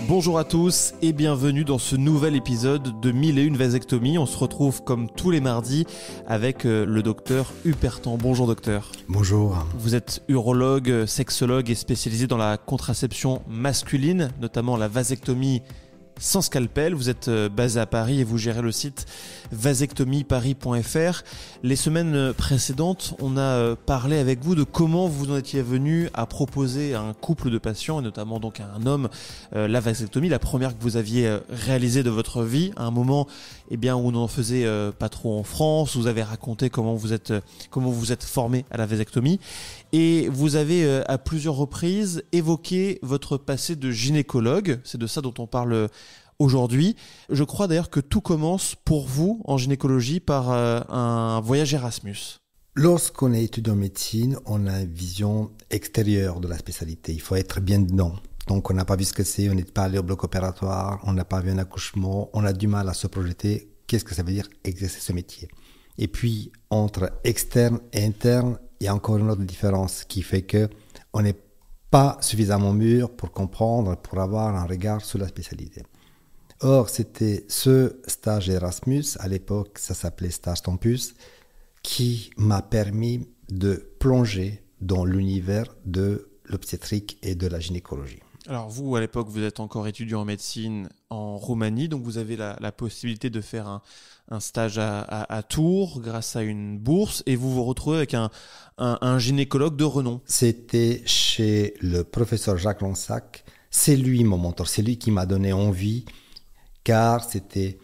Bonjour à tous et bienvenue dans ce nouvel épisode de 1001 vasectomies. On se retrouve comme tous les mardis avec le docteur Hupertan. Bonjour docteur. Bonjour. Vous êtes urologue, sexologue et spécialisé dans la contraception masculine, notamment la vasectomie sans scalpel. Vous êtes basé à Paris et vous gérez le site vasectomieparis.fr. Les semaines précédentes, on a parlé avec vous de comment vous en étiez venu à proposer à un couple de patients, et notamment donc à un homme, la vasectomie, la première que vous aviez réalisée de votre vie, à un moment où on n'en faisait pas trop en France. Vous avez raconté comment vous êtes formé à la vasectomie. Et vous avez à plusieurs reprises évoqué votre passé de gynécologue. C'est de ça dont on parle aujourd'hui. Je crois d'ailleurs que tout commence pour vous en gynécologie par un voyage Erasmus. Lorsqu'on est étudiant en médecine, on a une vision extérieure de la spécialité. Il faut être bien dedans. Donc on n'a pas vu ce que c'est, on n'est pas allé au bloc opératoire, on n'a pas vu un accouchement, on a du mal à se projeter. Qu'est-ce que ça veut dire exercer ce métier? Et puis entre externe et interne, il y a encore une autre différence qui fait que on n'est pas suffisamment mûr pour comprendre, pour avoir un regard sur la spécialité. Or, c'était ce stage Erasmus, à l'époque ça s'appelait stage Tempus, qui m'a permis de plonger dans l'univers de l'obstétrique et de la gynécologie. Alors vous, à l'époque, vous êtes encore étudiant en médecine en Roumanie, donc vous avez la possibilité de faire un stage à Tours grâce à une bourse, et vous vous retrouvez avec un gynécologue de renom. C'était chez le professeur Jacques Lansac. C'est lui mon mentor, c'est lui qui m'a donné envie, car c'était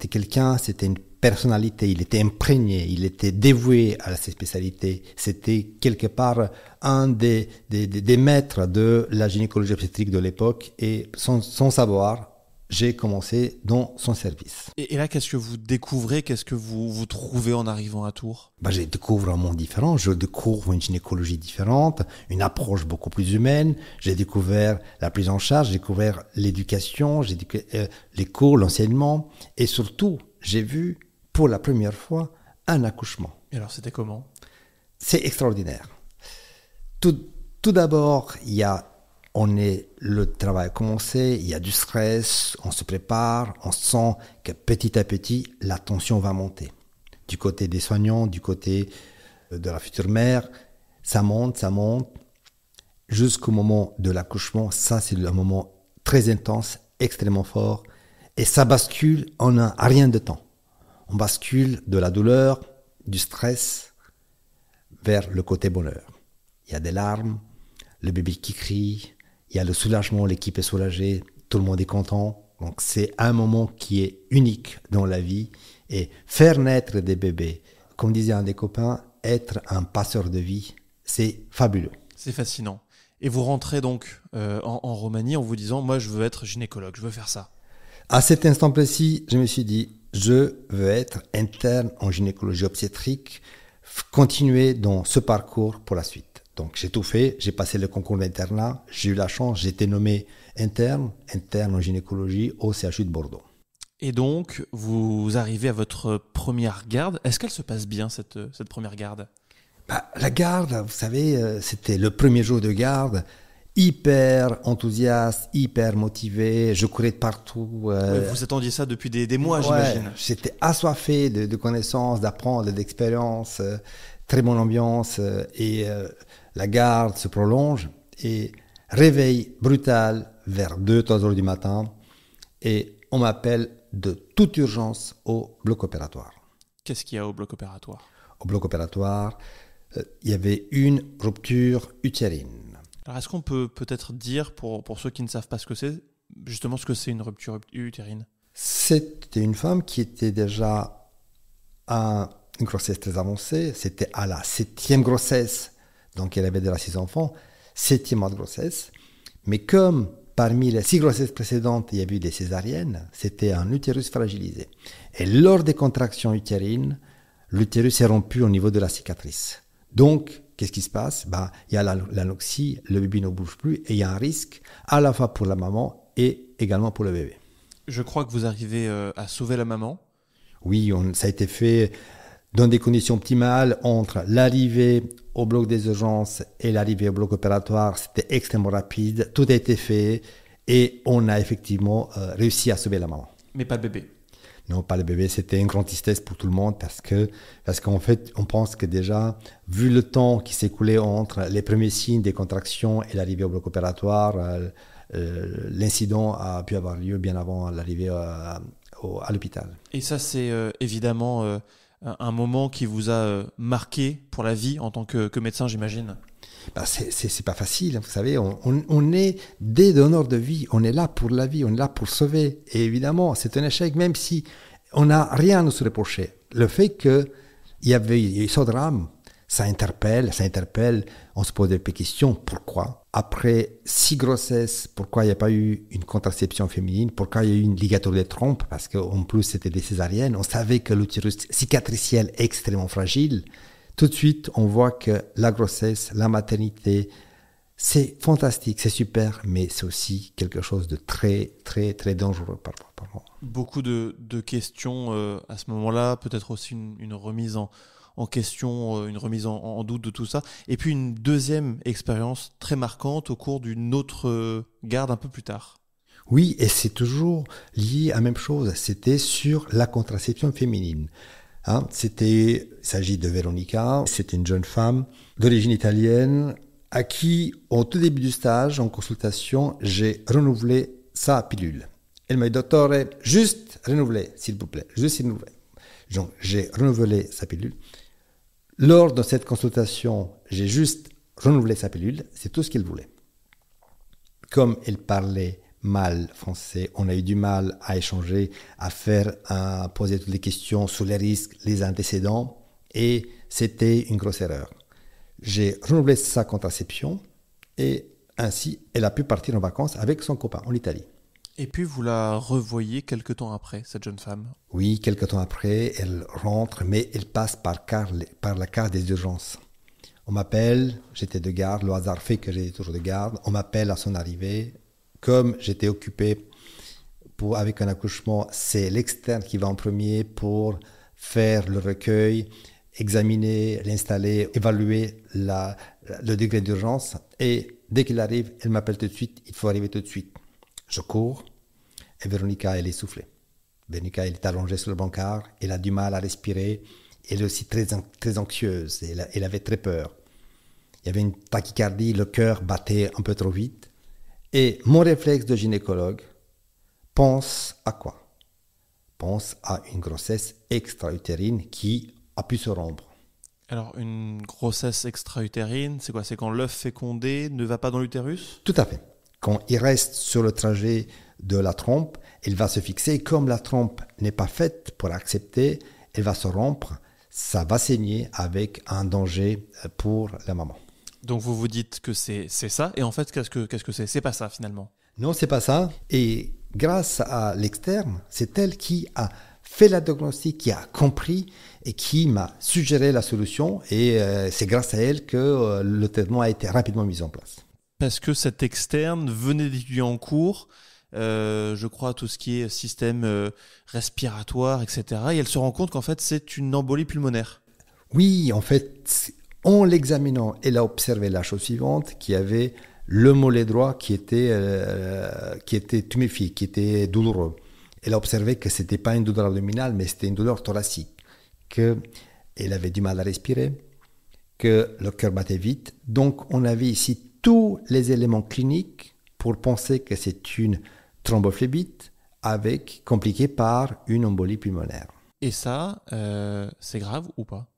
quelqu'un, c'était une personnalité, il était imprégné, il était dévoué à ses spécialités. C'était quelque part un des maîtres de la gynécologie obstétrique de l'époque, et sans savoir, j'ai commencé dans son service. Et là, qu'est-ce que vous découvrez, qu'est-ce que vous trouvez en arrivant à Tours? Je découvre un monde différent, je découvre une gynécologie différente, une approche beaucoup plus humaine. J'ai découvert la prise en charge, j'ai découvert l'éducation, j'ai découvert les cours, l'enseignement, et surtout, j'ai vu pour la première fois un accouchement. Et alors, c'était comment? C'est extraordinaire. Tout d'abord, le travail a commencé, il y a du stress, on se prépare, on sent que petit à petit, la tension va monter. Du côté des soignants, du côté de la future mère, ça monte, jusqu'au moment de l'accouchement. Ça, c'est un moment très intense, extrêmement fort, et ça bascule en un rien de temps. On bascule de la douleur, du stress, vers le côté bonheur. Il y a des larmes, le bébé qui crie, il y a le soulagement, l'équipe est soulagée, tout le monde est content. Donc c'est un moment qui est unique dans la vie. Et faire naître des bébés, comme disait un des copains, être un passeur de vie, c'est fabuleux. C'est fascinant. Et vous rentrez donc en Roumanie en vous disant, moi je veux être gynécologue, je veux faire ça. À cet instant précis, je me suis dit, je veux être interne en gynécologie obstétrique, continuer dans ce parcours pour la suite. Donc j'ai tout fait, j'ai passé le concours d'internat, j'ai eu la chance, j'ai été nommé interne en gynécologie au CHU de Bordeaux. Et donc, vous arrivez à votre première garde. Est-ce qu'elle se passe bien, cette première garde? La garde, vous savez, c'était le premier jour de garde, hyper enthousiaste, hyper motivé, je courais de partout. Vous attendiez ça depuis des mois, j'imagine. J'étais assoiffé de connaissances, d'apprendre, d'expériences, très bonne ambiance, et la garde se prolonge, et réveil brutal vers 2-3 heures du matin, et on m'appelle de toute urgence au bloc opératoire. Qu'est-ce qu'il y a au bloc opératoire? Au bloc opératoire, il y avait une rupture utérine. Alors, est-ce qu'on peut peut-être dire, pour ceux qui ne savent pas ce que c'est, justement ce que c'est une rupture utérine? C'était une femme qui était déjà à une grossesse très avancée. C'était à la 7e grossesse, donc elle avait déjà 6 enfants, 7e mois de grossesse. Mais comme parmi les 6 grossesses précédentes, il y avait eu des césariennes, c'était un utérus fragilisé. Et lors des contractions utérines, l'utérus est rompu au niveau de la cicatrice. Donc, qu'est-ce qui se passe? Il y a l'anoxie, le bébé ne bouge plus, et il y a un risque à la fois pour la maman et également pour le bébé. Je crois que vous arrivez à sauver la maman. Oui, ça a été fait dans des conditions optimales entre l'arrivée au bloc des urgences et l'arrivée au bloc opératoire. C'était extrêmement rapide, tout a été fait Et on a effectivement réussi à sauver la maman. Mais pas le bébé. Non, pas le bébé, c'était une grande tristesse pour tout le monde parce qu'en fait, on pense que déjà, vu le temps qui s'est écoulé entre les premiers signes des contractions et l'arrivée au bloc opératoire, l'incident a pu avoir lieu bien avant l'arrivée à l'hôpital. Et ça, c'est évidemment un moment qui vous a marqué pour la vie en tant que médecin, j'imagine. Ben c'est pas facile, vous savez, on est des donneurs de vie, on est là pour la vie, on est là pour sauver. Et évidemment, c'est un échec, même si on n'a rien à nous reprocher. Le fait qu'il y avait eu ce drame, ça interpelle, on se pose des questions, pourquoi ? Après 6 grossesses, pourquoi il n'y a pas eu une contraception féminine ? Pourquoi il y a eu une ligature des trompes ? Parce qu'en plus, c'était des césariennes, on savait que l'utérus cicatriciel est extrêmement fragile. Tout de suite, on voit que la grossesse, la maternité, c'est fantastique, c'est super, mais c'est aussi quelque chose de très, très, très dangereux parfois. Beaucoup de questions à ce moment-là, peut-être aussi une remise en question, une remise en doute de tout ça. Et puis une deuxième expérience très marquante au cours d'une autre garde un peu plus tard. Oui, et c'est toujours lié à la même chose, c'était sur la contraception féminine. Il s'agit de Veronica, c'est une jeune femme d'origine italienne à qui, au tout début du stage, en consultation, j'ai renouvelé sa pilule. Elle m'a dit, docteur, juste renouveler, s'il vous plaît, juste renouveler. Donc, j'ai renouvelé sa pilule. Lors de cette consultation, j'ai juste renouvelé sa pilule, c'est tout ce qu'il voulait. Comme elle parlait mal français, on a eu du mal à échanger, à poser toutes les questions sur les risques, les antécédents, et c'était une grosse erreur. J'ai renouvelé sa contraception et ainsi elle a pu partir en vacances avec son copain en Italie. Et puis vous la revoyez quelques temps après, cette jeune femme ? Oui, quelques temps après, elle rentre, mais elle passe par la case des urgences. On m'appelle, j'étais de garde, le hasard fait que j'étais toujours de garde, on m'appelle à son arrivée. Comme j'étais occupé avec un accouchement, c'est l'externe qui va en premier pour faire le recueil, examiner, l'installer, évaluer le degré d'urgence. Et dès qu'il arrive, elle m'appelle tout de suite, il faut arriver tout de suite. Je cours et Véronica, elle est essoufflée. Véronica, elle est allongée sur le brancard, elle a du mal à respirer, elle est aussi très, très anxieuse, elle avait très peur. Il y avait une tachycardie, le cœur battait un peu trop vite. Et mon réflexe de gynécologue pense à quoi ? Pense à une grossesse extra-utérine qui a pu se rompre. Alors, une grossesse extra-utérine, c'est quoi ? C'est quand l'œuf fécondé ne va pas dans l'utérus ? Tout à fait. Quand il reste sur le trajet de la trompe, il va se fixer. Comme la trompe n'est pas faite pour accepter, elle va se rompre. Ça va saigner avec un danger pour la maman. Donc vous vous dites que c'est ça, et en fait, qu'est-ce que c'est ? C'est pas ça, finalement. Non, c'est pas ça. Et grâce à l'externe, c'est elle qui a fait la diagnostic, qui a compris et qui m'a suggéré la solution. Et c'est grâce à elle que le traitement a été rapidement mis en place. Parce que cette externe venait d'étudier en cours, je crois, tout ce qui est système respiratoire, etc. Et elle se rend compte qu'en fait, c'est une embolie pulmonaire. Oui, en fait, en l'examinant, elle a observé la chose suivante, qu'il y avait le mollet droit qui était tuméfié, qui était douloureux. Elle a observé que ce n'était pas une douleur abdominale, mais c'était une douleur thoracique, qu'elle avait du mal à respirer, que le cœur battait vite. Donc, on avait ici tous les éléments cliniques pour penser que c'est une thrombophlébite compliquée par une embolie pulmonaire. Et ça, c'est grave ou pas ?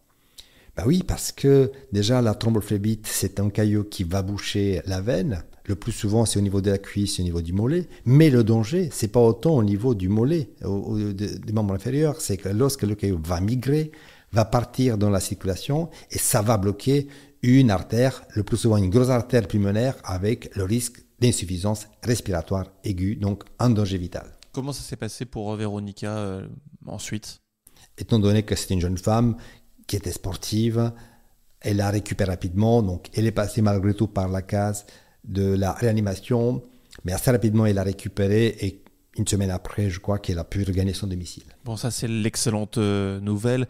Ben oui, parce que déjà la thrombophlébite, c'est un caillot qui va boucher la veine. Le plus souvent, c'est au niveau de la cuisse, au niveau du mollet. Mais le danger, c'est pas autant au niveau du mollet, du membre inférieur. C'est que lorsque le caillot va migrer, va partir dans la circulation et ça va bloquer une artère, le plus souvent une grosse artère pulmonaire avec le risque d'insuffisance respiratoire aiguë, donc un danger vital. Comment ça s'est passé pour Véronica ensuite ? Étant donné que c'est une jeune femme qui était sportive, elle a récupéré rapidement, donc elle est passée malgré tout par la case de la réanimation, mais assez rapidement elle a récupéré et une semaine après, je crois qu'elle a pu regagner son domicile. Bon, ça c'est l'excellente nouvelle.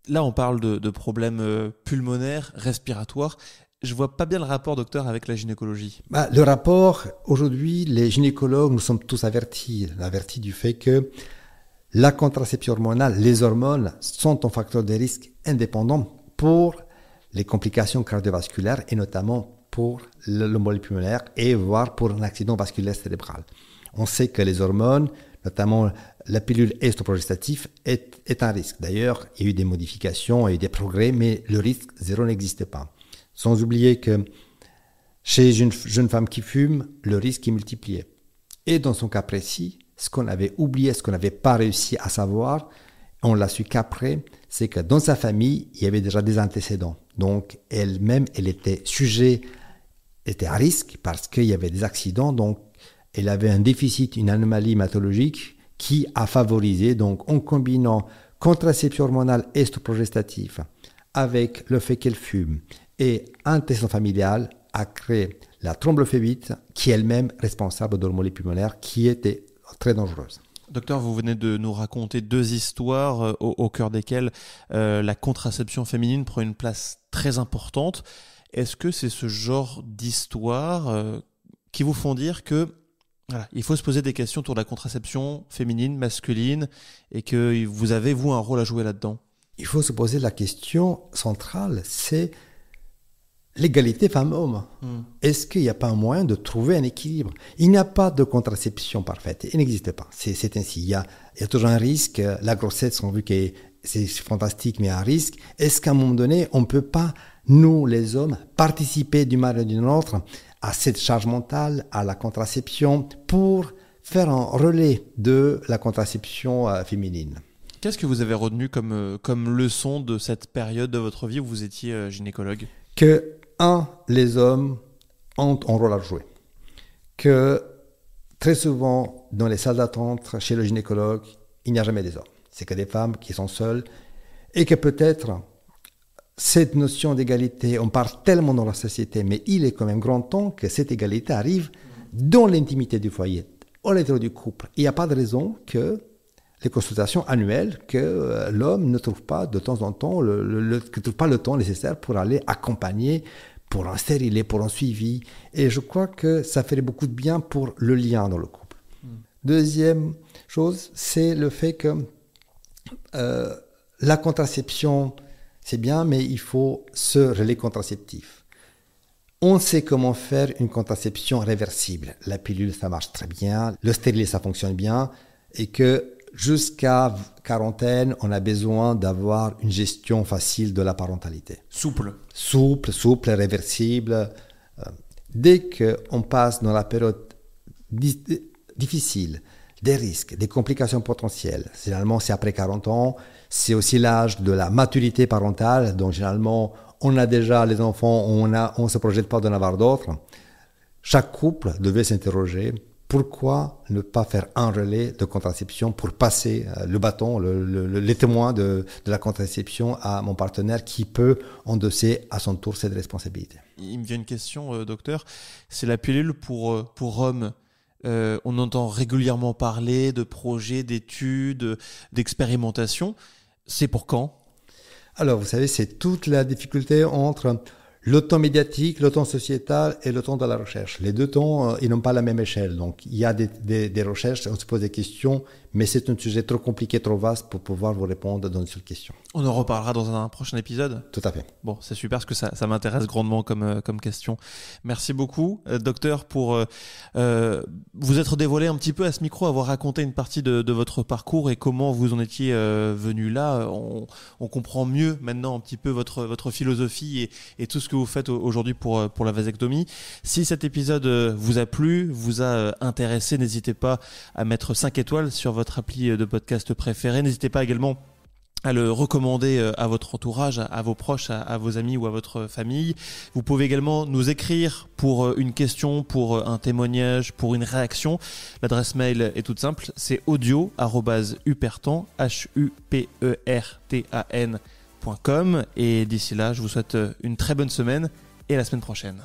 Là, on parle de problèmes pulmonaires, respiratoires. Je vois pas bien le rapport, docteur, avec la gynécologie. Le rapport, aujourd'hui, les gynécologues, nous sommes tous avertis du fait que la contraception hormonale, les hormones, sont un facteur de risque indépendant pour les complications cardiovasculaires et notamment pour l'embolie pulmonaire et voire pour un accident vasculaire cérébral. On sait que les hormones, notamment la pilule estroprogestative, est un risque. D'ailleurs, il y a eu des modifications, il y a eu des progrès, mais le risque zéro n'existe pas. Sans oublier que chez une jeune femme qui fume, le risque est multiplié. Et dans son cas précis, ce qu'on avait oublié, ce qu'on n'avait pas réussi à savoir, on l'a su qu'après, c'est que dans sa famille, il y avait déjà des antécédents. Donc elle-même, elle était à risque parce qu'il y avait des accidents. Donc elle avait un déficit, une anomalie hématologique qui a favorisé, donc en combinant contraception hormonale estroprogestative avec le fait qu'elle fume et antécédent familial, a créé la thrombophlébite qui est elle-même responsable de l'embolie pulmonaire qui était très dangereuse. Docteur, vous venez de nous raconter 2 histoires au cœur desquelles la contraception féminine prend une place très importante. Est-ce que c'est ce genre d'histoire qui vous font dire que il faut se poser des questions autour de la contraception féminine, masculine, et que vous avez, vous, un rôle à jouer là-dedans? Il faut se poser la question centrale, c'est l'égalité femmes-hommes. Est-ce qu'il n'y a pas un moyen de trouver un équilibre? Il n'y a pas de contraception parfaite. Il n'existe pas. C'est ainsi. Il y a toujours un risque. La grossesse, on a vu que c'est fantastique, mais un risque. Est-ce qu'à un moment donné, on ne peut pas, nous, les hommes, participer d'une manière ou d'une autre à cette charge mentale, à la contraception, pour faire un relais de la contraception féminine? Qu'est-ce que vous avez retenu comme leçon de cette période de votre vie où vous étiez gynécologue? Que, les hommes ont un rôle à jouer. Que très souvent, dans les salles d'attente, chez le gynécologue, il n'y a jamais des hommes. C'est que des femmes qui sont seules. Et que peut-être, cette notion d'égalité, on parle tellement dans la société, mais il est quand même grand temps que cette égalité arrive dans l'intimité du foyer, au l'intérieur du couple. Il n'y a pas de raison que les consultations annuelles, que l'homme ne trouve pas de temps en temps, ne trouve pas le temps nécessaire pour aller accompagner, pour un stérilet, pour un suivi. Et je crois que ça ferait beaucoup de bien pour le lien dans le couple. Deuxième chose, c'est le fait que la contraception, c'est bien, mais il faut ce relais contraceptif. On sait comment faire une contraception réversible. La pilule, ça marche très bien. Le stérilet, ça fonctionne bien. Et que jusqu'à quarantaine, on a besoin d'avoir une gestion facile de la parentalité. Souple, réversible. Dès qu'on passe dans la période difficile, des risques, des complications potentielles, généralement c'est après 40 ans, c'est aussi l'âge de la maturité parentale, donc généralement on a déjà les enfants, on ne se projette pas d'en avoir d'autres. Chaque couple devait s'interroger. Pourquoi ne pas faire un relais de contraception pour passer le bâton, les témoins de la contraception à mon partenaire qui peut endosser à son tour cette responsabilité? Il me vient une question, docteur. C'est la pilule pour hommes. On entend régulièrement parler de projets, d'études, d'expérimentations. C'est pour quand? Alors, vous savez, c'est toute la difficulté entre le temps médiatique, le temps sociétal et le temps de la recherche. Les deux temps, ils n'ont pas la même échelle. Donc, il y a des recherches, on se pose des questions, mais c'est un sujet trop compliqué, trop vaste pour pouvoir vous répondre dans une seule question. On en reparlera dans un prochain épisode? Tout à fait. Bon, c'est super parce que ça m'intéresse grandement comme question. Merci beaucoup, docteur, pour vous être dévoilé un petit peu à ce micro, avoir raconté une partie de votre parcours et comment vous en étiez venu là. On comprend mieux maintenant un petit peu votre philosophie et tout ce que vous faites aujourd'hui pour la vasectomie. Si cet épisode vous a plu, vous a intéressé, n'hésitez pas à mettre 5 étoiles sur votre appli de podcast préféré. N'hésitez pas également à le recommander à votre entourage, à vos proches, à vos amis ou à votre famille. Vous pouvez également nous écrire pour une question, pour un témoignage, pour une réaction. L'adresse mail est toute simple, c'est audio@hupertan, hupertan.com. Et d'ici là, je vous souhaite une très bonne semaine et à la semaine prochaine.